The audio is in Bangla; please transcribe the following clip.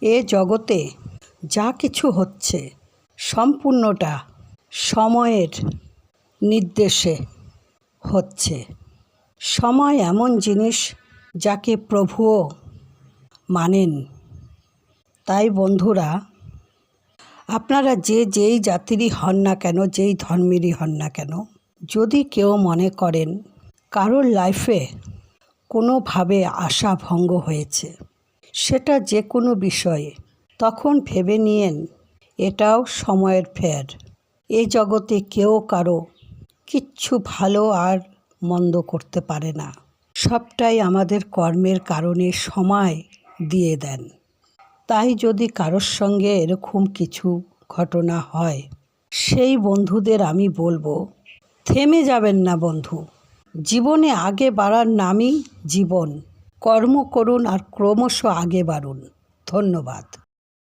এ জগতে যা কিছু হচ্ছে সম্পূর্ণটা সময়ের নির্দেশে হচ্ছে। সময় এমন জিনিস যাকে প্রভুও মানেন। তাই বন্ধুরা, আপনারা যেই জাতিরই হন না কেন, যেই ধর্মেরই হন না কেন, যদি কেউ মনে করেন কারোর লাইফে কোনোভাবে আশা ভঙ্গ হয়েছে, সেটা যে কোনো বিষয়ে, তখন ভেবে নিয়েন এটাও সময়ের ফের। এ জগতে কেউ কারো কিচ্ছু ভালো আর মন্দ করতে পারে না। সবটাই আমাদের কর্মের কারণে সময় দিয়ে দেন। তাই যদি কারোর সঙ্গে এরকম কিছু ঘটনা হয়, সেই বন্ধুদের আমি বলবো, থেমে যাবেন না বন্ধু। জীবনে আগে বাড়ার নামই জীবন। কর্ম করুন আর ক্রমশ আগে বাড়ুন। ধন্যবাদ।